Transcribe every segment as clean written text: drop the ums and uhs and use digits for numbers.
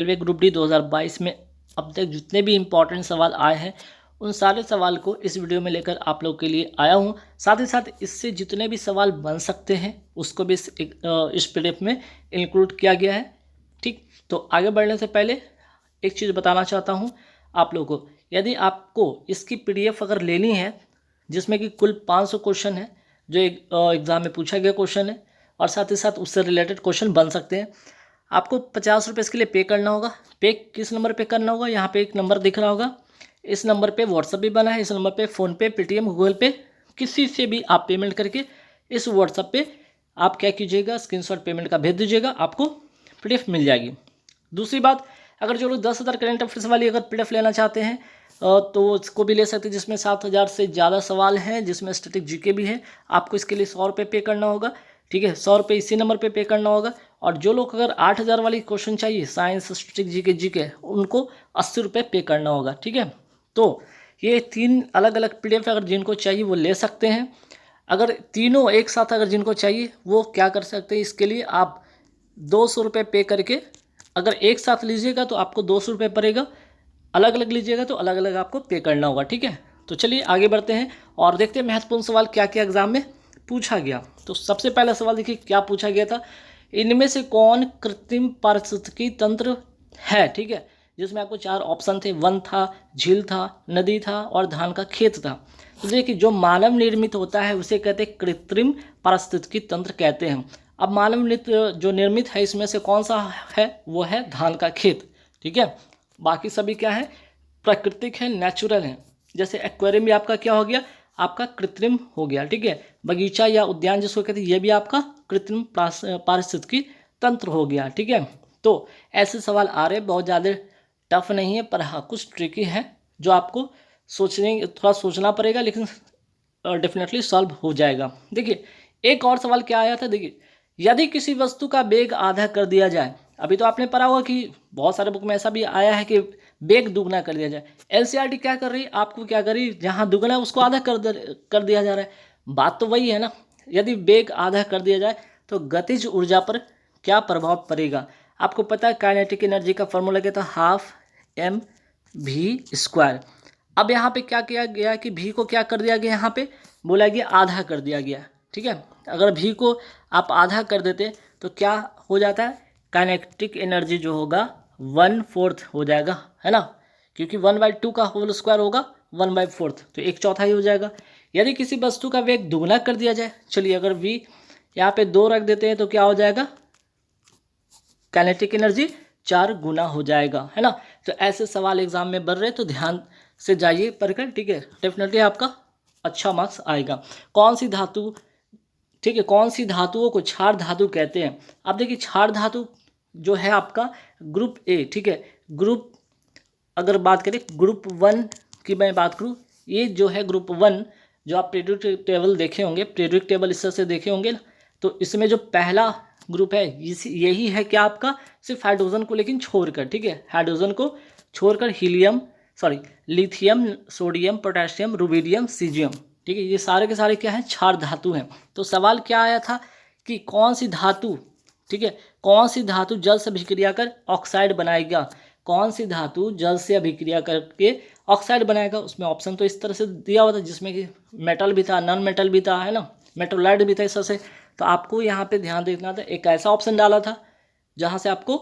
Railway group D 2022 में अब तक जितने भी इम्पोर्टेंट सवाल आए हैं उन सारे सवाल को इस वीडियो में लेकर आप लोग के लिए आया हूँ। साथ ही साथ इससे जितने भी सवाल बन सकते हैं उसको भी इस पीडीएफ में इंक्लूड किया गया है। ठीक, तो आगे बढ़ने से पहले एक चीज़ बताना चाहता हूँ आप लोगों को, यदि आपको इसकी पीडीएफ अगर लेनी है जिसमें कि कुल 500 क्वेश्चन है जो एग्ज़ाम में पूछा गया क्वेश्चन है और साथ ही साथ उससे रिलेटेड क्वेश्चन बन सकते हैं, आपको 50 रुपये इसके लिए पे करना होगा। पे किस नंबर पे करना होगा, यहाँ पे एक नंबर दिख रहा होगा, इस नंबर पे व्हाट्सअप भी बना है, इस नंबर पे फ़ोनपे, पेटीएम, गूगल पे किसी से भी आप पेमेंट करके इस व्हाट्सअप पे आप क्या कीजिएगा, स्क्रीनशॉट पेमेंट का भेज दीजिएगा, आपको पीडीएफ मिल जाएगी। दूसरी बात, अगर जो लोग 10,000 करेंट अफेयर्स वाली अगर पीडीएफ लेना चाहते हैं तो इसको भी ले सकते हैं, जिसमें 7,000 से ज़्यादा सवाल हैं, जिसमें स्टैटिक जीके भी है। आपको इसके लिए 100 रुपये पे करना होगा। ठीक है, 100 रुपये इसी नंबर पे करना होगा। और जो लोग अगर 8,000 वाली क्वेश्चन चाहिए, साइंस, स्टैटिक जीके, उनको 80 रुपये पे करना होगा। ठीक है, तो ये 3 अलग अलग पीडीएफ अगर जिनको चाहिए वो ले सकते हैं। अगर तीनों एक साथ अगर जिनको चाहिए वो क्या कर सकते हैं, इसके लिए आप 200 रुपये पे करके अगर एक साथ लीजिएगा तो आपको 200 रुपये पड़ेगा, अलग अलग लीजिएगा तो अलग अलग आपको पे करना होगा। ठीक है, तो चलिए आगे बढ़ते हैं और देखते हैं महत्वपूर्ण सवाल क्या क्या एग्जाम में पूछा गया। तो सबसे पहला सवाल देखिए क्या पूछा गया था, इनमें से कौन कृत्रिम पारिस्थितिकी तंत्र है। ठीक है, जिसमें आपको 4 ऑप्शन थे, वन था, झील था, नदी था और धान का खेत था। तो देखिए जो मानव निर्मित होता है उसे कहते हैं कृत्रिम पारिस्थितिकी तंत्र कहते हैं। अब मानव जो निर्मित है इसमें से कौन सा है, वो है धान का खेत। ठीक है, बाकी सभी क्या है, प्राकृतिक है, नेचुरल है। जैसे एक्वेरियम भी आपका क्या हो गया, आपका कृत्रिम हो गया। ठीक है, बगीचा या उद्यान जिसको कहते हैं ये भी आपका कृत्रिम पारिस्थितिकी तंत्र हो गया। ठीक है, तो ऐसे सवाल आ रहे, बहुत ज़्यादा टफ नहीं है, पर हाँ कुछ ट्रिकी है जो आपको थोड़ा सोचना पड़ेगा, लेकिन डेफिनेटली सॉल्व हो जाएगा। देखिए एक और सवाल क्या आया था, देखिए यदि किसी वस्तु का वेग आधा कर दिया जाए, अभी तो आपने पढ़ा होगा कि बहुत सारे बुक में ऐसा भी आया है कि वेग दुगना कर दिया जाए। एनसीईआरटी क्या कर रही है, आपको क्या कर रही है, जहाँ दुगना है उसको आधा कर दिया जा रहा है। बात तो वही है ना, यदि वेग आधा कर दिया जाए तो गतिज ऊर्जा पर क्या प्रभाव पड़ेगा। आपको पता है काइनेटिक एनर्जी का फॉर्मूला क्या था, हाफ एम वी स्क्वायर। अब यहाँ पे क्या किया गया कि भी को क्या कर दिया गया, यहाँ पे बोला गया आधा कर दिया गया। ठीक है, अगर भी को आप आधा कर देते तो क्या हो जाता है, काइनेटिक एनर्जी जो होगा 1/4 हो जाएगा, है ना, क्योंकि 1/2 का होल स्क्वायर होगा 1/4, तो 1/4 हो जाएगा। यदि किसी वस्तु का वेग दुगना कर दिया जाए, चलिए अगर v यहाँ पे 2 रख देते हैं तो क्या हो जाएगा, काइनेटिक एनर्जी 4 गुना हो जाएगा, है ना। तो ऐसे सवाल एग्जाम में बढ़ रहे तो ध्यान से जाइए पढ़कर। ठीक है, डेफिनेटली आपका अच्छा मार्क्स आएगा। कौन सी धातु, ठीक है, कौन सी धातुओं को क्षार धातु कहते हैं। अब देखिए क्षार धातु जो है आपका ग्रुप ए। ठीक है, ग्रुप अगर बात करें ग्रुप 1 की मैं बात करूँ, ये जो है ग्रुप 1 जो आप पीरियोडिक टेबल देखे होंगे, पीरियोडिक टेबल इस तरह से देखे होंगे, तो इसमें जो पहला ग्रुप है यही है क्या आपका, सिर्फ हाइड्रोजन को लेकिन छोड़कर। ठीक है, हाइड्रोजन को छोड़कर lithium, sodium, potassium, rubidium, caesium. ठीक है, ये सारे के सारे क्या हैं, क्षार धातु हैं। तो सवाल क्या आया था कि कौन सी धातु, ठीक है, कौन सी धातु जल से अभिक्रिया कर ऑक्साइड बनाएगा, कौन सी धातु जल से अभिक्रिया करके ऑक्साइड बनाएगा। उसमें ऑप्शन तो इस तरह से दिया हुआ था जिसमें कि मेटल भी था, नॉन मेटल भी था, है ना, मेटोलाइट भी था, इस तरह से। तो आपको यहाँ पे ध्यान देना था, एक ऐसा ऑप्शन डाला था जहाँ से आपको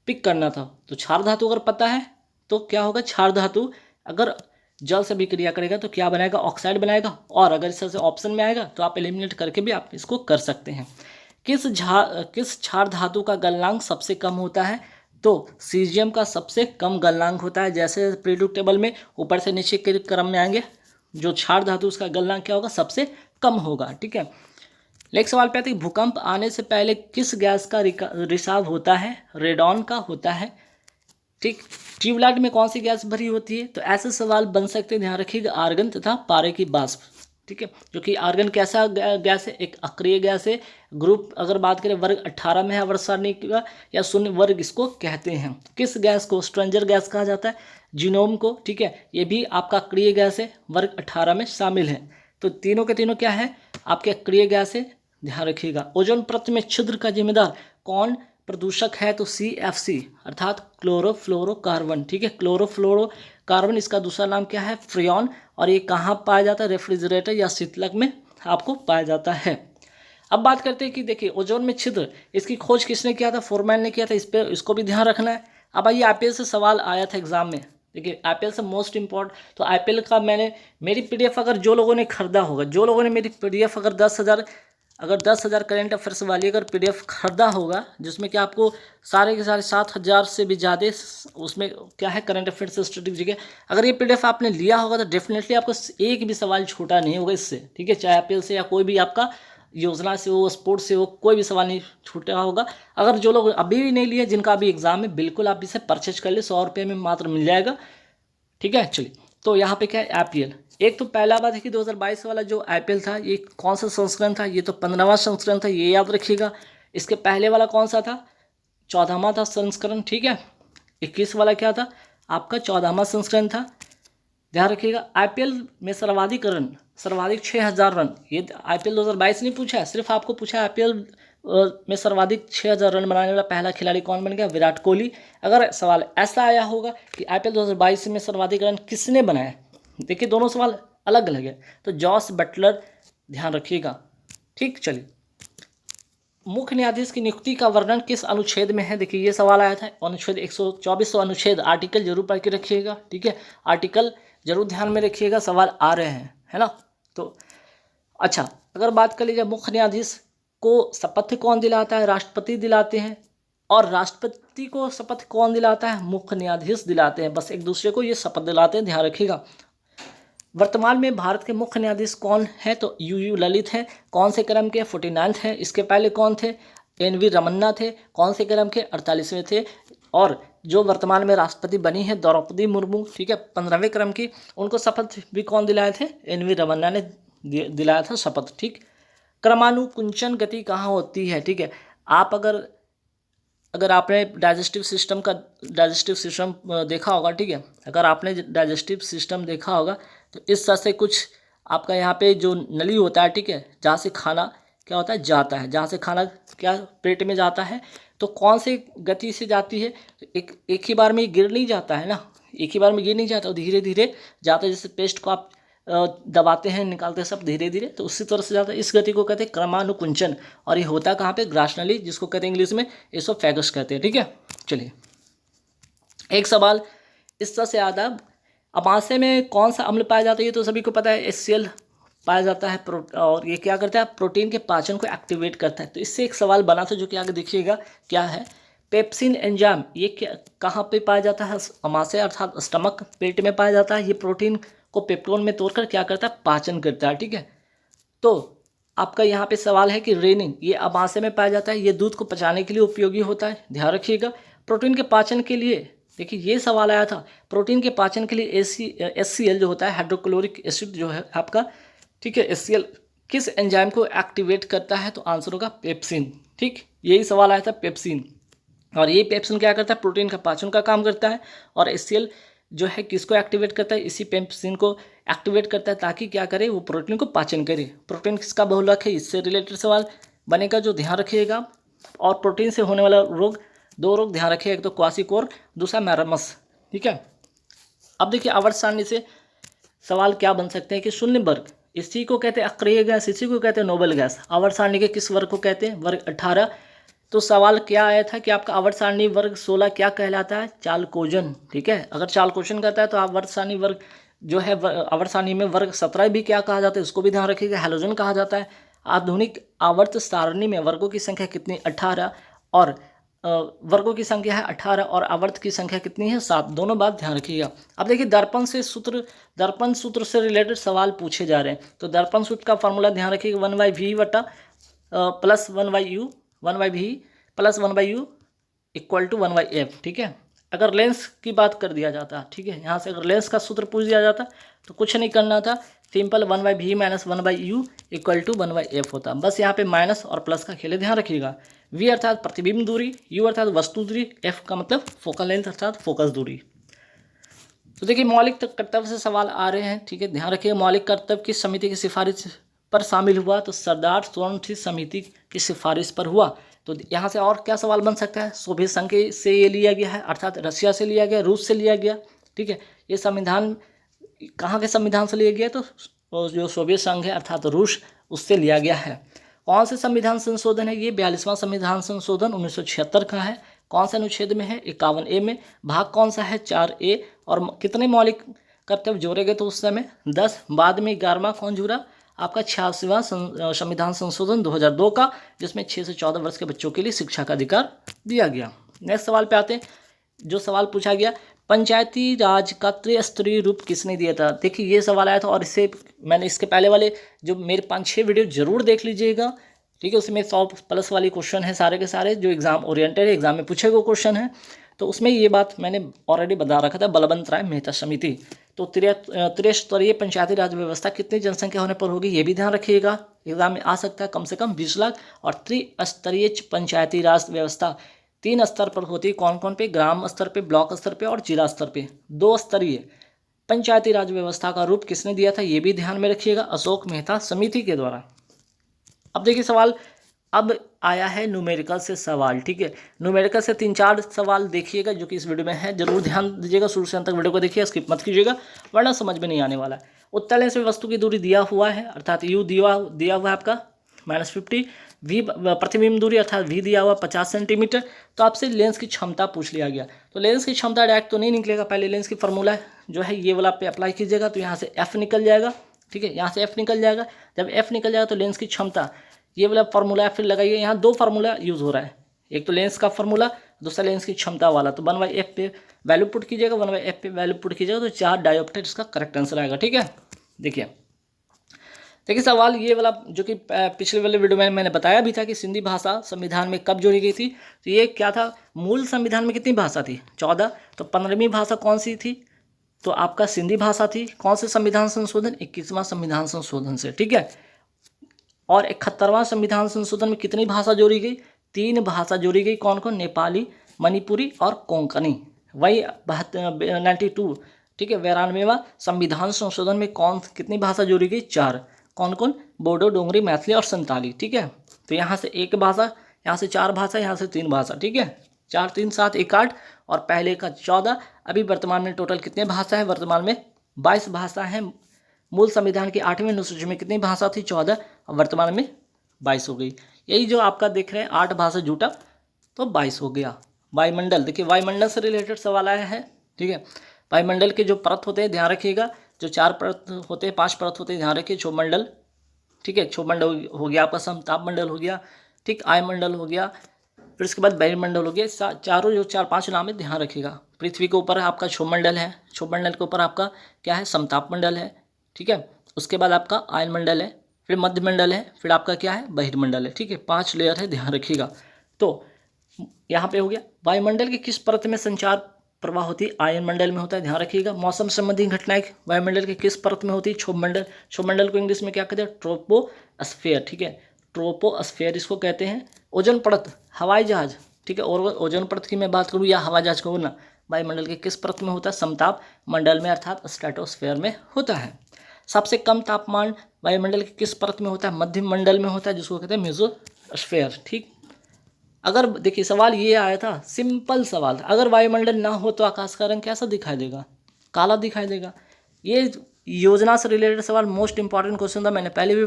पिक करना था। तो क्षार धातु अगर पता है तो क्या होगा, क्षार धातु अगर जल से अभिक्रिया करेगा तो क्या बनाएगा, ऑक्साइड बनाएगा। और अगर इस तरह से ऑप्शन में आएगा तो आप एलिमिनेट करके भी आप इसको कर सकते हैं। किस क्षार धातु का गलनांक सबसे कम होता है, तो सीजियम का सबसे कम गलनांक होता है। जैसे पीरियोडिक टेबल में ऊपर से नीचे के क्रम में आएंगे, जो क्षार धातु उसका गलनांक क्या होगा, सबसे कम होगा। ठीक है, नेक्स्ट सवाल पे आते हैं, भूकंप आने से पहले किस गैस का रिसाव होता है, रेडॉन का होता है। ठीक, ट्यूबलाइट में कौन सी गैस भरी होती है, तो ऐसे सवाल बन सकते हैं, ध्यान रखिएगा, आर्गन तथा पारे की वाष्प। ठीक है, जो कि आर्गन कैसा गैस है, एक अक्रिय गैस है। ग्रुप अगर बात करें वर्ग 18 में है वर्ष सारणी का, या शून्य वर्ग इसको कहते हैं। किस गैस को स्ट्रेंजर गैस कहा जाता है, जीनोम को। ठीक है, ये भी आपका अक्रिय गैस है, वर्ग 18 में शामिल है। तो तीनों के तीनों क्या है, आपके अक्रिय गैस है, ध्यान रखिएगा। ओजोन परत में छिद्र का जिम्मेदार कौन प्रदूषक है तो CFC अर्थात क्लोरोफ्लोरोकार्बन, ठीक है। क्लोरोफ्लोरोकार्बन इसका दूसरा नाम क्या है, फ्रियॉन, और ये कहाँ पाया जाता है, रेफ्रिजरेटर या शीतलक में आपको पाया जाता है। अब बात करते हैं कि देखिए ओजोन में छिद्र, इसकी खोज किसने किया था, फोरमैन ने किया था। इस पर इसको भी ध्यान रखना है। अब आइए IPL से सवाल आया था एग्जाम में, देखिए IPL से मोस्ट इम्पोर्टेंट, तो IPL का मेरी PDF अगर जो लोगों ने खरीदा होगा, जो लोगों ने मेरी PDF अगर 10,000 करंट अफेयर्स वाली अगर PDF खरीदा होगा, जिसमें कि आपको सारे के सारे 7,000 से भी ज़्यादा उसमें क्या है करंट अफेयर्स से स्ट्रेटेजी के, अगर ये PDF आपने लिया होगा तो डेफिनेटली आपको एक भी सवाल छूटा नहीं होगा इससे, ठीक है। चाहे IPL से या कोई भी आपका योजना से हो, स्पोर्ट्स से हो, कोई भी सवाल नहीं छूटा होगा। अगर जो लोग अभी भी नहीं लिए, जिनका अभी एग्जाम है, बिल्कुल आप इसे परचेज कर ले, 100 रुपये में मात्र मिल जाएगा, ठीक है। चलिए, तो यहाँ पे क्या है IPL, एक तो पहला बात है कि 2022 वाला जो IPL था ये कौन सा संस्करण था, ये तो 15वां संस्करण था, ये याद रखिएगा। इसके पहले वाला कौन सा था, 14वां था संस्करण, ठीक है। 21 वाला क्या था आपका, 14वां संस्करण था, ध्यान रखिएगा। IPL में सर्वाधिक 6,000 रन, ये IPL 2022 नहीं पूछा है, सिर्फ आपको पूछा है IPL में सर्वाधिक 6,000 रन बनाने वाला पहला खिलाड़ी कौन बन गया, विराट कोहली। अगर सवाल ऐसा आया होगा कि IPL 2022 में सर्वाधिक रन किसने बनाया, देखिए दोनों सवाल अलग अलग है, तो जॉस बटलर, ध्यान रखिएगा, ठीक। चलिए, मुख्य न्यायाधीश की नियुक्ति का वर्णन किस अनुच्छेद में है, देखिए ये सवाल आया था, अनुच्छेद 124 अनुच्छेद, आर्टिकल जरूर पढ़ के रखिएगा, ठीक है। आर्टिकल जरूर ध्यान में रखिएगा, सवाल आ रहे हैं, है ना। तो अच्छा, अगर बात कर लीजिए मुख्य न्यायाधीश को शपथ कौन दिलाता है, राष्ट्रपति दिलाते हैं, और राष्ट्रपति को शपथ कौन दिलाता है, मुख्य न्यायाधीश दिलाते हैं, बस एक दूसरे को ये शपथ दिलाते हैं, ध्यान रखिएगा। वर्तमान में भारत के मुख्य न्यायाधीश कौन है, तो यू ललित है, कौन से क्रम के, 49 है। इसके पहले कौन थे, NV रमन्ना थे, कौन से क्रम के, 48वें थे। और जो वर्तमान में राष्ट्रपति बनी है द्रौपदी मुर्मू, ठीक है, 15वें क्रम की, उनको शपथ भी कौन दिलाए थे, NV रमन्ना ने दिलाया था शपथ, ठीक। क्रमानुकुंचन गति कहाँ होती है, ठीक है। आप अगर आपने डाइजेस्टिव सिस्टम देखा होगा, ठीक है, अगर आपने डाइजेस्टिव सिस्टम देखा होगा तो इस तरह से कुछ आपका यहाँ पे जो नली होता है, ठीक है, जहाँ से खाना क्या होता है जाता है, जहाँ से खाना क्या पेट में जाता है, तो कौन सी गति से जाती है, तो एक ही बार में गिर नहीं जाता है ना, एक ही बार में गिर नहीं जाता, धीरे धीरे जाता है, जैसे पेस्ट को आप दबाते हैं, निकालते हैं सब धीरे धीरे, तो उसी तरह से जाता है। इस गति को कहते हैं क्रमानुकुंचन, और ये होता है कहाँ पे, ग्रासनली, जिसको कहते हैं इंग्लिश में एसोफेगस कहते हैं, ठीक है। चलिए, एक सवाल इस तरह से आता है, अमाशय में कौन सा अम्ल पाया जाता है, ये तो सभी को पता है, HCl पाया जाता है, और ये क्या करता है, प्रोटीन के पाचन को एक्टिवेट करता है। तो इससे एक सवाल बना था जो कि आगे देखिएगा क्या है, पेप्सिन एंजाइम, ये क्या कहाँ पे पाया जाता है, अमाशय अर्थात स्टमक, पेट में पाया जाता है। ये प्रोटीन को पेप्टोन में तोड़कर क्या करता है, पाचन करता है, ठीक है। तो आपका यहाँ पे सवाल है कि रेनिन, ये अमाशय में पाया जाता है, ये दूध को पचाने के लिए उपयोगी होता है, ध्यान रखिएगा। प्रोटीन के पाचन के लिए, देखिए ये सवाल आया था, प्रोटीन के पाचन के लिए HCl जो होता है, हाइड्रोक्लोरिक एसिड जो है आपका, ठीक है, HCl किस एंजाइम को एक्टिवेट करता है, तो आंसर होगा पेप्सिन, ठीक। यही सवाल आया था, पेप्सिन, और ये पेप्सिन क्या करता है, प्रोटीन का पाचन का काम करता है, और HCl जो है किसको एक्टिवेट करता है, इसी पेप्सिन को एक्टिवेट करता है, ताकि क्या करे, वो प्रोटीन को पाचन करे। प्रोटीन किसका बहुलक है, इससे रिलेटेड सवाल बनेगा, जो ध्यान रखिएगा। और प्रोटीन से होने वाला रोग, 2 रोग ध्यान रखिएगा, एक तो क्वासिकोर, दूसरा मैरामस, ठीक है। अब देखिए आवर्त सारणी से सवाल क्या बन सकते हैं कि शून्य वर्ग, इसी को कहते हैं अक्रिय गैस, इसी को कहते हैं नोबल गैस। आवर्त सारणी के किस वर्ग को कहते हैं, वर्ग 18। तो सवाल क्या आया था कि आपका आवर्त सारणी वर्ग 16 क्या कहलाता है, चालकोजन, ठीक है। अगर चालकोजन कहता है तो आवर्त सारणी वर्ग जो है, आवर्त सारणी में वर्ग 17 भी क्या कहा जाता है, उसको भी ध्यान रखिएगा, हैलोजन कहा जाता है। आधुनिक आवर्त सारणी में वर्गों की संख्या कितनी, 18, और वर्गों की संख्या है 18, और आवर्त की संख्या कितनी है, 7, दोनों बात ध्यान रखिएगा। अब देखिए दर्पण सूत्र से रिलेटेड सवाल पूछे जा रहे हैं, तो दर्पण सूत्र का फॉर्मूला ध्यान रखिएगा, 1/v बटा plus 1/u, 1/v plus 1/u equal to 1/f, ठीक है। अगर लेंस की बात कर दिया जाता, ठीक है, यहाँ से अगर लेंस का सूत्र पूछ दिया जाता तो कुछ नहीं करना था, simple 1/v minus 1/u equal to 1/f होता। बस यहाँ पे माइनस और प्लस का खेल, ध्यान रखिएगा। v अर्थात प्रतिबिंब दूरी, u अर्थात वस्तु दूरी, f का मतलब फोकल लेंथ अर्थात फोकस दूरी। तो देखिए मौलिक कर्तव्य से सवाल आ रहे हैं, ठीक है, ध्यान रखिए। मौलिक कर्तव्य किस समिति की सिफारिश पर शामिल हुआ, तो सरदार स्वर्ण समिति की सिफारिश पर हुआ। तो यहाँ से और क्या सवाल बन सकता है, सोवियत संघ से ये लिया गया है, अर्थात रशिया से लिया गया, रूस से लिया गया, ठीक है। ये संविधान कहाँ के संविधान से लिया गया, तो जो सोवियत संघ है अर्थात रूस, उससे लिया गया है। कौन से संविधान संशोधन है, ये 42वां संविधान संशोधन 1976 का है। कौन से अनुच्छेद में है, 51A में। भाग कौन सा है, 4A। और कितने मौलिक कर्तव्य जोड़े गए तो उस समय 10। बाद में 11वां कौन जुड़ा, आपका 86वां संविधान संशोधन 2002 का, जिसमें 6 से 14 वर्ष के बच्चों के लिए शिक्षा का अधिकार दिया गया। नेक्स्ट सवाल पे आते हैं। जो सवाल पूछा गया, पंचायती राज का त्रिस्तरीय रूप किसने दिया था। देखिए ये सवाल आया था, और मैंने इसके पहले वाले जो मेरे 5-6 वीडियो जरूर देख लीजिएगा, ठीक है। उसमें 100+ वाली क्वेश्चन है सारे के सारे, जो एग्जाम ओरिएंटेड है, एग्जाम में पूछे गए क्वेश्चन है। तो उसमें ये बात मैंने ऑलरेडी बता रखा था, बलवंत राय मेहता समिति। तो त्रिस्तरीय पंचायती राज व्यवस्था कितनी जनसंख्या होने पर होगी, ये भी ध्यान रखिएगा, एग्जाम में आ सकता है कम से कम 20 लाख। और त्रिस्तरीय पंचायती राज व्यवस्था 3 स्तर पर होती है। कौन कौन पे, ग्राम स्तर पे, ब्लॉक स्तर पे और जिला स्तर पे। 2 स्तरीय पंचायती राज व्यवस्था का रूप किसने दिया था, ये भी ध्यान में रखिएगा, अशोक मेहता समिति के द्वारा। अब देखिए सवाल अब आया है न्यूमेरिकल से सवाल, ठीक है। न्यूमेरिकल से 3-4 सवाल देखिएगा जो कि इस वीडियो में है, जरूर ध्यान दीजिएगा, शुरू से अंत तक वीडियो को देखिए, स्किप मत कीजिएगा, वरना समझ में नहीं आने वाला है। उत्तल लेंस में वस्तु की दूरी दिया हुआ है, अर्थात यू दिया हुआ है आपका -50। वी प्रतिबिंब दूरी अर्थात वी दिया हुआ 50 सेंटीमीटर। तो आपसे लेंस की क्षमता पूछ लिया गया। तो लेंस की क्षमता डायरेक्ट तो नहीं निकलेगा, पहले लेंस की फार्मूला जो है ये वाला पे अप्लाई कीजिएगा, तो यहाँ से एफ निकल जाएगा, ठीक है। यहाँ से एफ निकल जाएगा, जब एफ निकल जाएगा तो लेंस की क्षमता, ये वाला फार्मूला फिर लगाइए। यहाँ 2 फार्मूला यूज़ हो रहा है, एक तो लेंस का फार्मूला, दूसरा लेंस की क्षमता वाला। तो 1/f पे वैल्यू पुट कीजिएगा, 1/f पे वैल्यू पुट कीजिएगा, तो 4 डायोप्टर इसका करेक्ट आंसर आएगा, ठीक है। देखिए सवाल ये वाला जो कि पिछले वाले वीडियो में मैंने बताया भी था कि सिंधी भाषा संविधान में कब जोड़ी गई थी। तो ये क्या था, मूल संविधान में कितनी भाषा थी, 14। तो 15वीं भाषा कौन सी थी, तो आपका सिंधी भाषा थी। कौन से संविधान संशोधन, 21वां संविधान संशोधन से, ठीक है। और 71वां संविधान संशोधन में कितनी भाषा जोड़ी गई, 3 भाषा जोड़ी गई। कौन कौन, नेपाली, मणिपुरी और कोंकणी। वही 92, ठीक है, 92वां संविधान संशोधन में कितनी भाषा जोड़ी गई, 4। कौन कौन, बोडो, डोंगरी, मैथिली और संताली, ठीक है। तो यहाँ से 1 भाषा, यहाँ से 4 भाषा, यहाँ से 3 भाषा, ठीक है। 4 3 7 1 8 और पहले का 14। अभी वर्तमान में टोटल कितने भाषा है, वर्तमान में 22 भाषा है। मूल संविधान की 8वीं अनुसूची में कितनी भाषा थी, 14, और वर्तमान में 22 हो गई। यही जो आपका देख रहे हैं 8 भाषा जुटा तो 22 हो गया। वायुमंडल, देखिए वायुमंडल से रिलेटेड सवाल आया है, ठीक है। वायुमंडल के जो परत होते हैं ध्यान रखिएगा, जो 4 परत होते हैं, 5 परत होते हैं, ध्यान रखिए। क्षोभमंडल, ठीक है, क्षोभमंडल हो गया आपका, समताप मंडल हो गया, ठीक, आयमंडल हो गया, फिर उसके बाद बहिर्मंडल हो गया। चारों जो 4-5 नाम है ध्यान रखिएगा। पृथ्वी के ऊपर आपका क्षोभमंडल है, क्षोभमंडल के ऊपर आपका क्या है, समताप मंडल है, ठीक है। उसके बाद आपका आयनमंडल है, फिर मध्यमंडल है, फिर आपका क्या है, बहिर्मंडल है, ठीक है। 5 लेयर है, ध्यान रखिएगा। तो यहाँ पे हो गया। वायुमंडल की किस परत में संचार प्रवाह होती है, आयन मंडल में होता है, ध्यान रखिएगा। मौसम संबंधी घटनाएं वायुमंडल के किस परत में होती है, क्षोभमंडल। क्षोभमंडल को इंग्लिश में क्या कहते हैं, ट्रोपोस्फेयर, ठीक है, ट्रोपोस्फेयर इसको कहते हैं। ओजोन परत, हवाई जहाज, ठीक है, और ओजोन परत की मैं बात करूँ या हवाई जहाज कहूँ ना, वायुमंडल के किस परत में होता है, समताप मंडल में अर्थात स्ट्रेटोस्फेयर में होता है। सबसे कम तापमान वायुमंडल के किस परत में होता है, मध्य मंडल में होता है, जिसको कहते हैं मेसोस्फेयर, ठीक। अगर देखिए सवाल ये आया था, सिंपल सवाल था, अगर वायुमंडल ना हो तो आकाश का रंग कैसा दिखाई देगा, काला दिखाई देगा। ये योजना से रिलेटेड सवाल मोस्ट इंपॉर्टेंट क्वेश्चन था। मैंने पहले भी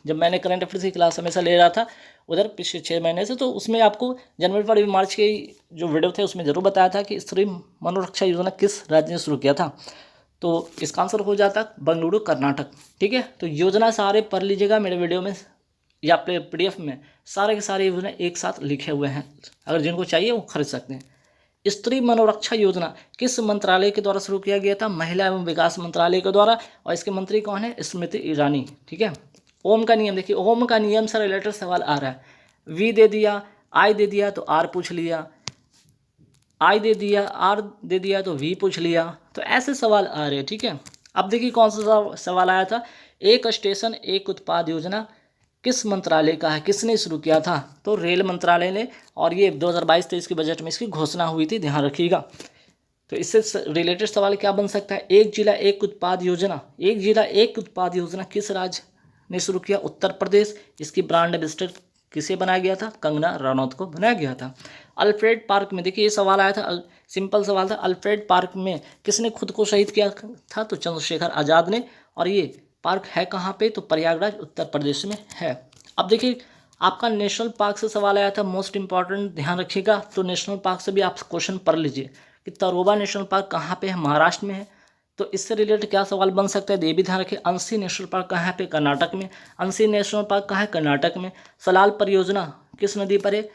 जब मैंने करंट अफेयर्स की क्लास हमेशा ले रहा था उधर पिछले 6 महीने से, तो उसमें आपको जनवरी फरवरी मार्च के जो वीडियो थे उसमें जरूर बताया था कि स्त्री मनोरक्षा योजना किस राज्य ने शुरू किया था। तो इसका आंसर हो जाता बेंगलुरु, कर्नाटक, ठीक है। तो योजना सारे पढ़ लीजिएगा मेरे वीडियो में या PDF में, सारे के सारे योजना एक साथ लिखे हुए हैं, अगर जिनको चाहिए वो खरीद सकते हैं। स्त्री मनोरक्षा योजना किस मंत्रालय के द्वारा शुरू किया गया था, महिला एवं विकास मंत्रालय के द्वारा, और इसके मंत्री कौन है, स्मृति ईरानी, ठीक है। ओम का नियम, देखिए ओम का नियम से रिलेटेड सवाल आ रहा है। वी दे दिया, आई दे दिया तो आर पूछ लिया, आई दे दिया, आर दे दिया तो वी पूछ लिया, तो ऐसे सवाल आ रहे हैं, ठीक है। अब देखिए कौन सा सवाल आया था, एक स्टेशन एक उत्पाद योजना किस मंत्रालय का है, किसने शुरू किया था, तो रेल मंत्रालय ने, और ये 2022-23 के बजट में इसकी घोषणा हुई थी, ध्यान रखिएगा। तो इससे रिलेटेड सवाल क्या बन सकता है, एक जिला एक उत्पाद योजना, एक जिला एक उत्पाद योजना किस राज्य ने शुरू किया, उत्तर प्रदेश। इसकी ब्रांड एम्बेसडर किसे बनाया गया था? कंगना रनौत को बनाया गया था। अल्फ्रेड पार्क में देखिए ये सवाल आया था, सिंपल सवाल था, अल्फ्रेड पार्क में किसने खुद को शहीद किया था? तो चंद्रशेखर आज़ाद ने। और ये पार्क है कहाँ पे? तो प्रयागराज उत्तर प्रदेश में है। अब देखिए आपका नेशनल पार्क से सवाल आया था, मोस्ट इंपॉर्टेंट, ध्यान रखिएगा। तो नेशनल पार्क से भी आप क्वेश्चन पढ़ लीजिए कि तरोबा नेशनल पार्क कहाँ पे है? महाराष्ट्र में है। तो इससे रिलेटेड क्या सवाल बन सकता है? ये भी ध्यान रखिए। अंसी नेशनल पार्क कहाँ पे? कर्नाटक में। अंसी नेशनल पार्क कहाँ है? कर्नाटक में। सलाल परियोजना किस नदी पर है?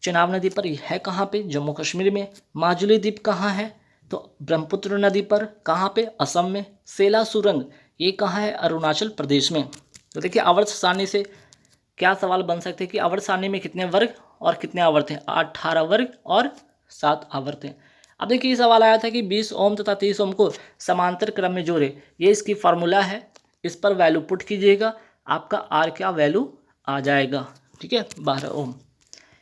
चेनाब नदी पर है। कहाँ पे? जम्मू कश्मीर में। माजुली द्वीप कहाँ है? तो ब्रह्मपुत्र नदी पर। कहाँ पे? असम में। सेला सुरंग ये कहाँ है? अरुणाचल प्रदेश में। तो देखिए आवर्त सारणी से क्या सवाल बन सकते हैं कि आवर्त सारणी में कितने वर्ग और कितने आवर्त हैं? 18 वर्ग और 7 आवर्त हैं। अब देखिए ये सवाल आया था कि 20 ओम तथा 30 ओम को समांतर क्रम में जोड़े, ये इसकी फार्मूला है। इस पर वैल्यू पुट कीजिएगा, आपका आर क्या वैल्यू आ जाएगा, ठीक है, 12 ओम।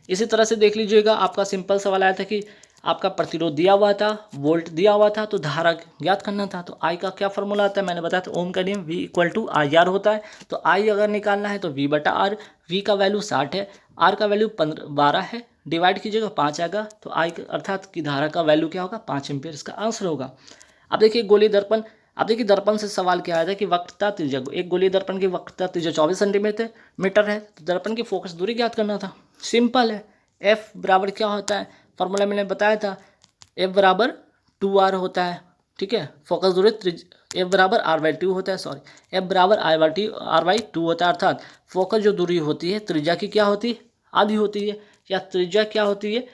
इसी तरह से देख लीजिएगा, आपका सिंपल सवाल आया था कि आपका प्रतिरोध दिया हुआ था, वोल्ट दिया हुआ था, तो धारा ज्ञात करना था। तो आई का क्या फॉर्मूला आता है? मैंने बताया था ओम का नियम, V = IR होता है। तो आई अगर निकालना है तो V/R। V का वैल्यू 60 है, R का वैल्यू 12 है, डिवाइड कीजिएगा 5 आएगा। तो आई अर्थात की धारा का वैल्यू क्या होगा? 5 एम्पियर इसका आंसर होगा। अब देखिए गोलीय दर्पण, अब देखिए दर्पण से सवाल क्या आया था कि वक्रता त्रिज्या, एक गोलीय दर्पण की वक्रता त्रिज्या 24 सेंटीमीटर है। तो दर्पण की फोकस दूरी ज्ञात करना था, सिंपल है। F बराबर क्या होता है? फॉर्मूला मैंने बताया था, F बराबर 2R होता है, ठीक है। फोकस दूरी F बराबर R/2 होता है, सॉरी, F बराबर R/2 होता है। अर्थात फोकस जो दूरी होती है त्रिज्या की क्या होती है? आधी होती है, या त्रिज्या क्या होती है?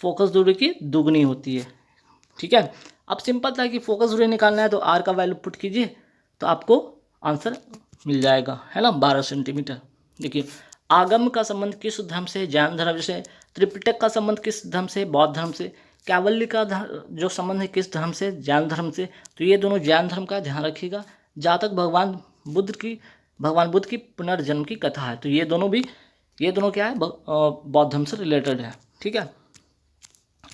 फोकस दूरी की दुगनी होती है, ठीक है। अब सिंपल था कि फोकस दूरी निकालना है तो R का वैल्यू पुट कीजिए तो आपको आंसर मिल जाएगा, है ना, 12 सेंटीमीटर। देखिए आगम का संबंध किस धर्म से? जैन धर्म से। त्रिपिटक का संबंध किस धर्म से? बौद्ध धर्म से। कैवल्य का जो संबंध है किस धर्म से? जैन धर्म से। तो ये दोनों जैन धर्म का ध्यान रखिएगा। जहाँ तक भगवान बुद्ध की पुनर्जन्म की कथा है, तो ये दोनों क्या है? बौद्ध धर्म से रिलेटेड है, ठीक है।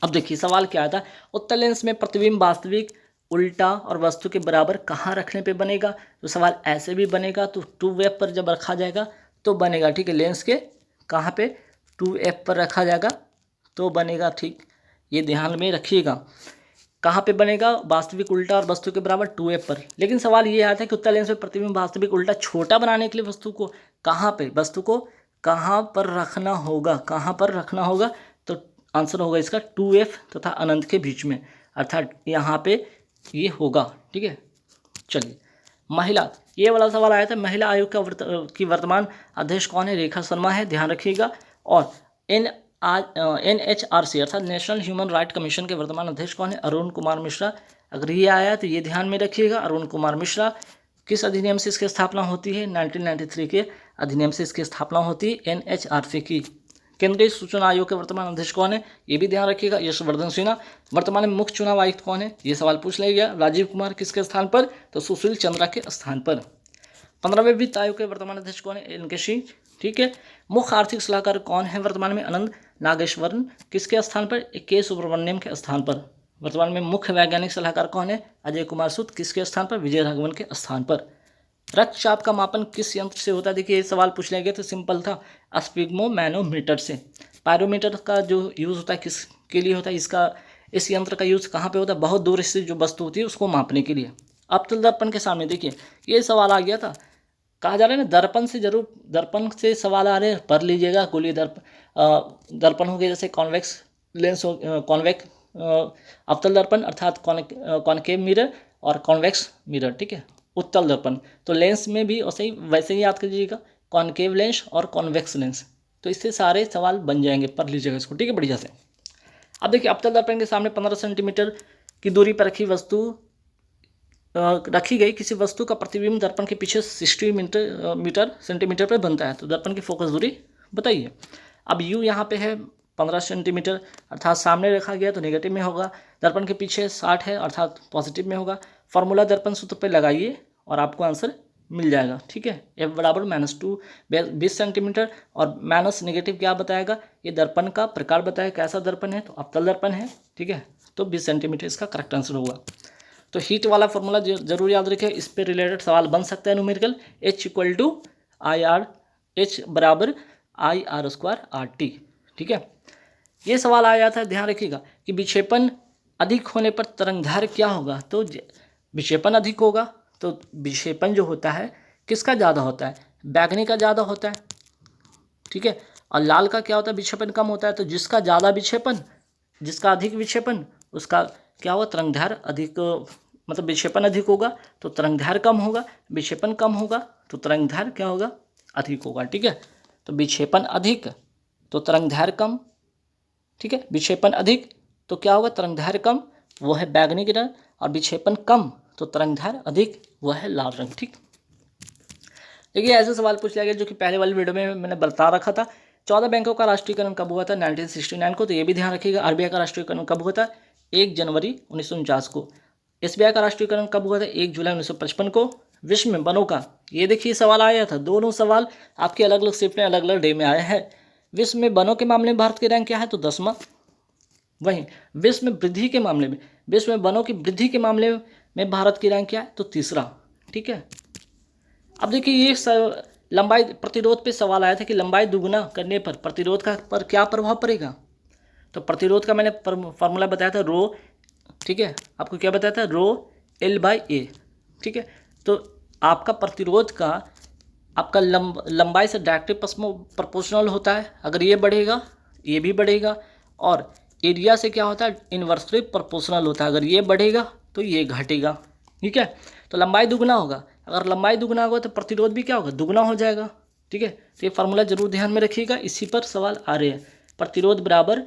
अब देखिए सवाल क्या आता है, उत्तल लेंस में प्रतिबिंब वास्तविक, उल्टा और वस्तु के बराबर कहाँ रखने पे बनेगा? तो सवाल ऐसे भी बनेगा, तो 2F पर जब रखा जाएगा तो बनेगा, ठीक है। लेंस के कहाँ पे? 2F पर रखा जाएगा तो बनेगा, ठीक, ये ध्यान में रखिएगा। कहाँ पे बनेगा? वास्तविक, उल्टा और वस्तु के बराबर 2F पर। लेकिन सवाल ये आता है कि उत्तल लेंस में प्रतिबिंब वास्तविक, उल्टा छोटा बनाने के लिए वस्तु को कहाँ पर रखना होगा? कहाँ पर रखना होगा? तो आंसर होगा इसका 2F तथा अनंत के बीच में, अर्थात यहाँ पे ये होगा, ठीक है। चलिए महिला, ये वाला सवाल आया था, महिला आयोग की वर्तमान अध्यक्ष कौन है? रेखा शर्मा है, ध्यान रखिएगा। और NHRC अर्थात नेशनल ह्यूमन राइट कमीशन के वर्तमान अध्यक्ष कौन है? अरुण कुमार मिश्रा। अगर ये आया तो ये ध्यान में रखिएगा, अरुण कुमार मिश्रा। किस अधिनियम से इसकी स्थापना होती है? 1993 के अधिनियम से इसकी स्थापना होती है, NHRC की। केंद्रीय सूचना आयोग के वर्तमान अध्यक्ष कौन है? ये भी ध्यान रखिएगा, यशवर्धन सिन्हा। वर्तमान में मुख्य चुनाव आयुक्त कौन है? ये सवाल पूछ लिया गया। राजीव कुमार किसके स्थान पर? तो सुशील चंद्रा के स्थान पर। 15वें वित्त आयोग के वर्तमान अध्यक्ष कौन है? NK सिंह, ठीक है। मुख्य आर्थिक सलाहकार कौन है वर्तमान में? अनंत नागेश्वरन। किसके स्थान पर? K सुब्रमण्यम के स्थान पर। वर्तमान में मुख्य वैज्ञानिक सलाहकार कौन है? अजय कुमार सूद। किसके स्थान पर? विजय राघवन के स्थान पर। रक्तचाप का मापन किस यंत्र से होता है? देखिए ये सवाल पूछ लिया गया तो सिंपल था, स्पिग्मोमैनोमीटर से। पायरोमीटर का जो यूज़ होता है किसके लिए होता है? इस यंत्र का यूज़ कहाँ पे होता है? बहुत दूर से जो वस्तु होती है उसको मापने के लिए। अवतल दर्पण के सामने देखिए ये सवाल आ गया था, कहा जा रहा है ना दर्पण से सवाल आ रहे हैं, पढ़ लीजिएगा। गोलीय दर्पण हो गया, जैसे कॉन्वेक्स लेंस हो, अवतल दर्पण अर्थात कॉनकेव मिरर और कॉन्वेक्स मिरर, ठीक है। उत्तल दर्पण तो लेंस में भी वैसे ही याद कीजिएगा, कॉनकेव लेंस और कॉन्वेक्स लेंस। तो इससे सारे सवाल बन जाएंगे, पढ़ लीजिएगा इसको, ठीक है, बढ़िया से। अब देखिए अवतल दर्पण के सामने 15 सेंटीमीटर की दूरी पर रखी गई किसी वस्तु का प्रतिबिंब दर्पण के पीछे 60 सेंटीमीटर पर बनता है, तो दर्पण की फोकस दूरी बताइए। अब U यहाँ पे है 15 सेंटीमीटर, अर्थात सामने रखा गया तो नेगेटिव में होगा। दर्पण के पीछे 60 है, अर्थात पॉजिटिव में होगा। फॉर्मूला दर्पण सूत्र पे लगाइए और आपको आंसर मिल जाएगा, ठीक है। F बराबर -2 20 सेंटीमीटर, और माइनस नेगेटिव क्या बताएगा? ये दर्पण का प्रकार बताएगा, कैसा दर्पण है, तो अवतल दर्पण है, ठीक है। तो 20 सेंटीमीटर इसका करेक्ट आंसर होगा। तो हीट वाला फॉर्मूला जरूर याद रखें, इस पे रिलेटेड सवाल बन सकता है न्यूमेरिकल। H = IR, H बराबर IR²RT। ठीक है, ये सवाल आ जाता है, ध्यान रखिएगा कि विक्षेपण अधिक होने पर तरंगदैर्घ्य क्या होगा। तो विक्षेपण अधिक होगा तो विक्षेपण जो होता है किसका ज़्यादा होता है, बैगनी का ज़्यादा होता है। ठीक है, और लाल का क्या होता है, विक्षेपण कम होता है। तो जिसका ज़्यादा विक्षेपण, जिसका अधिक विक्षेपण, उसका क्या होगा, तरंगदैर्घ्य अधिक, मतलब विक्षेपण अधिक होगा तो तरंगदैर्घ्य कम होगा, विक्षेपण कम होगा तो तरंगदैर्घ्य क्या होगा, अधिक होगा। ठीक है, तो विक्षेपण अधिक तो तरंगदैर्घ्य कम। ठीक है, विक्षेपण अधिक तो क्या होगा, तरंगदैर्घ्य कम, वो है बैगनी रंग, और विक्षेपण कम तो तरंगदैर्घ्य अधिक, वो है लाल रंग। ठीक, देखिए ऐसे सवाल पूछ लिया गया जो कि पहले वाली वीडियो में मैंने बता रखा था। 14 बैंकों का राष्ट्रीयकरण कब हुआ था, 1969 को। तो ये भी ध्यान रखिएगा। RBI का राष्ट्रीयकरण कब हुआ था, 1 जनवरी 1949 को। SBI का राष्ट्रीयकरण कब हुआ था, 1 जुलाई 1955 को। विश्व में वनों का, ये देखिए सवाल आया था, दोनों सवाल आपके अलग अलग शिफ्ट में, अलग अलग डे में आए हैं। विश्व में वनों के मामले में भारत की रैंक क्या है, तो 10वां। वहीं विश्व में वृद्धि के मामले में, विश्व में वनों की वृद्धि के मामले में भारत की रैंक क्या है, तो 3रा। ठीक है, अब देखिए ये लंबाई प्रतिरोध पे सवाल आया था कि लंबाई दुगुना करने पर प्रतिरोध का पर क्या प्रभाव पड़ेगा। तो प्रतिरोध का मैंने फार्मूला बताया था रो। ठीक है, आपको क्या बताया था, रो L/A। ठीक है, तो आपका प्रतिरोध का आपका लंबाई से डायरेक्टली प्रोपोर्शनल होता है। अगर ये बढ़ेगा ये भी बढ़ेगा, और एरिया से क्या होता है, इन्वर्सली प्रोपोर्शनल होता है। अगर ये बढ़ेगा तो ये घटेगा। ठीक है, तो लंबाई दुगना होगा, अगर लंबाई दुगना होगा तो प्रतिरोध भी क्या होगा, दुगना हो जाएगा। ठीक है, तो ये फार्मूला जरूर ध्यान में रखिएगा, इसी पर सवाल आ रहे हैं। प्रतिरोध बराबर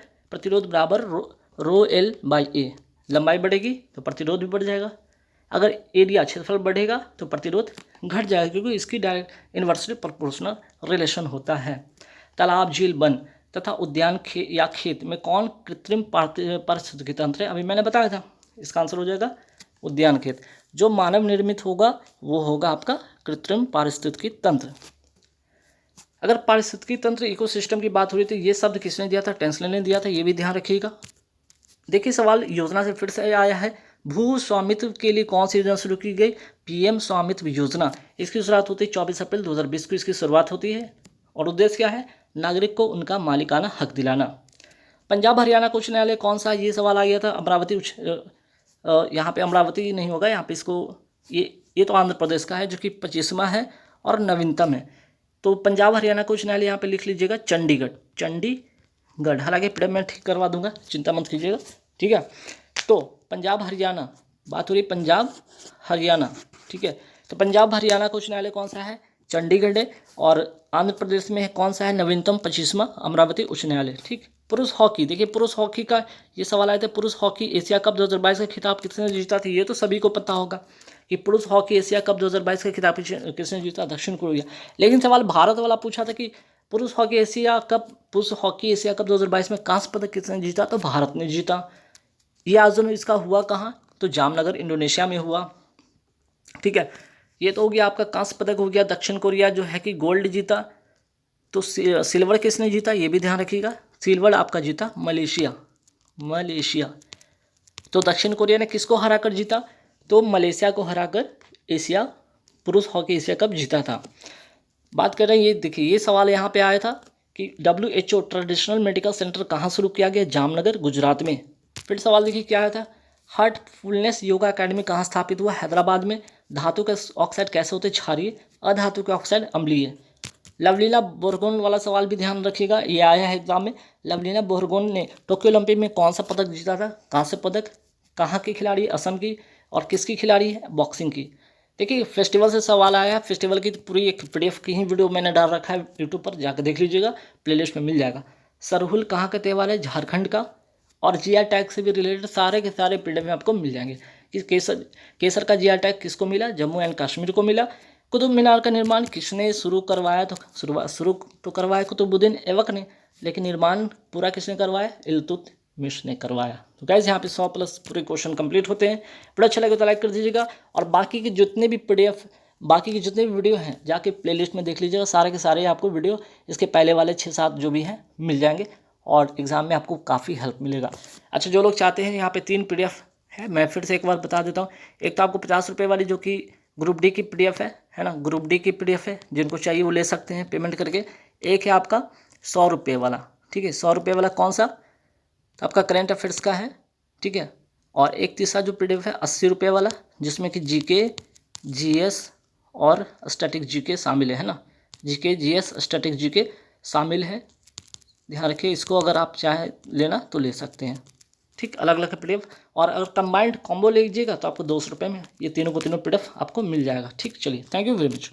रो L/A। लंबाई बढ़ेगी तो प्रतिरोध भी बढ़ जाएगा, अगर एरिया क्षेत्रफल बढ़ेगा तो प्रतिरोध घट जाएगा, क्योंकि इसकी डायरेक्ट इन्वर्सली प्रोपोर्शनल रिलेशन होता है। तालाब, झील, वन तथा उद्यान या खेत में कौन कृत्रिम पारिस्थितिकी तंत्र है, अभी मैंने बताया था। इसका आंसर हो जाएगा उद्यान खेत। जो मानव निर्मित होगा वो होगा आपका कृत्रिम पारिस्थितिकी तंत्र। अगर पारिस्थितिकी तंत्र इकोसिस्टम की बात हो रही थी, ये शब्द किसने दिया था, टेंसलर ने दिया था, ये भी ध्यान रखिएगा। देखिए सवाल योजना से फिर से आया है, भू स्वामित्व के लिए कौन सी योजना शुरू की गई, PM स्वामित्व योजना। इसकी शुरुआत होती है 24 अप्रैल 2020 को इसकी शुरुआत होती है, और उद्देश्य क्या है, नागरिक को उनका मालिकाना हक दिलाना। पंजाब हरियाणा उच्च न्यायालय कौन सा, ये सवाल आ गया था। अमरावती यहाँ पे अमरावती नहीं होगा, यहाँ पे इसको ये तो आंध्र प्रदेश का है, जो कि 25वां है और नवीनतम है। तो पंजाब हरियाणा उच्च न्यायालय यहाँ पे लिख लीजिएगा चंडीगढ़। हालांकि पीडीएफ मैं ठीक करवा दूंगा, चिंता मत कीजिएगा। ठीक है, तो पंजाब हरियाणा, बात हो रही पंजाब हरियाणा। ठीक है, तो पंजाब हरियाणा उच्च न्यायालय कौन सा है, चंडीगढ़ है, और आंध्र प्रदेश में है कौन सा है, नवीनतम 25वां अमरावती उच्च न्यायालय। ठीक, पुरुष हॉकी, देखिए पुरुष हॉकी का ये सवाल आए थे, पुरुष हॉकी एशिया कप 2022 का खिताब किसने जीता था, ये तो सभी को पता होगा कि पुरुष हॉकी एशिया कप 2022 का खिताब किसने जीता, दक्षिण कोरिया। लेकिन सवाल भारत वाला पूछा था कि पुरुष हॉकी एशिया कप 2022 में कांस्य पदक किसने जीता, तो भारत ने जीता। ये आयोजन इसका हुआ कहाँ, तो जामनगर इंडोनेशिया में हुआ। ठीक है, ये तो हो गया आपका कांस्य पदक हो गया। दक्षिण कोरिया जो है कि गोल्ड जीता, तो सिल्वर किसने जीता, ये भी ध्यान रखिएगा, सिल्वर आपका जीता मलेशिया। तो दक्षिण कोरिया ने किसको हराकर जीता, तो मलेशिया को हराकर एशिया पुरुष हॉकी एशिया कप जीता था। बात कर रहे हैं, ये देखिए ये सवाल यहाँ पे आया था कि WHO ट्रेडिशनल मेडिकल सेंटर कहाँ शुरू किया गया, जामनगर गुजरात में। फिर सवाल देखिए क्या आया था, हार्टफुलनेस योगा एकेडमी कहाँ स्थापित हुआ, हैदराबाद में। धातु के ऑक्साइड कैसे होते, क्षारीय, अधातु के ऑक्साइड अम्लीय। लवलीना बोरगोन वाला सवाल भी ध्यान रखिएगा, ये आया है एग्जाम में। लवलीना बोरगोन ने टोक्यो ओलंपिक में कौन सा पदक जीता था, कांस्य पदक। कहाँ की खिलाड़ी, असम की, और किसकी खिलाड़ी है, बॉक्सिंग की। देखिए फेस्टिवल से सवाल आया है, फेस्टिवल की पूरी एक PDF की ही वीडियो मैंने डाल रखा है यूट्यूब पर, जाकर देख लीजिएगा, प्लेलिस्ट में मिल जाएगा। सरहुल कहाँ का त्यौहार है, झारखंड का। और GI टैग से भी रिलेटेड सारे के सारे PDF में आपको मिल जाएंगे कि केसर का GI टैग किसको मिला, जम्मू एंड कश्मीर को मिला। कुतुब मीनार का निर्माण किसने शुरू करवाया, तो शुरू तो करवाया कुतुबुद्दीन ऐबक ने, लेकिन निर्माण पूरा किसने करवाया, इल्तुतमिश ने करवाया। तो गाइस यहाँ पे 100+ पूरे क्वेश्चन कंप्लीट होते हैं। वीडियो अच्छा लगे तो लाइक कर दीजिएगा, और बाकी के जितने भी PDF, बाकी के जितने भी वीडियो हैं जाके प्लेलिस्ट में देख लीजिएगा, सारे के सारे आपको वीडियो इसके पहले वाले 6-7 जो भी हैं मिल जाएंगे, और एग्ज़ाम में आपको काफ़ी हेल्प मिलेगा। अच्छा, जो लोग चाहते हैं, यहाँ पे 3 PDF है, मैं फिर से एक बार बता देता हूँ। एक तो आपको 50 रुपये वाली जो कि ग्रुप डी की PDF है ना, ग्रुप डी की PDF है, जिनको चाहिए वो ले सकते हैं पेमेंट करके। एक है आपका 100 रुपये वाला, ठीक है, 100 रुपये वाला कौन सा, तो आपका करंट अफेयर्स का है, ठीक है। और एक तीसरा जो पीडीएफ है 80 रुपये वाला, जिसमें कि जीके, जीएस और स्टैटिक जीके शामिल है ना, जीके, जीएस, स्टैटिक जीके शामिल है। ध्यान रखिए, इसको अगर आप चाहे लेना तो ले सकते हैं, ठीक, अलग अलग पीडीएफ। और अगर कंबाइंड कॉम्बो लीजिएगा तो आपको 200 रुपये में ये तीनों को तीनों पीडीएफ आपको मिल जाएगा, ठीक। चलिए, थैंक यू वेरी मच।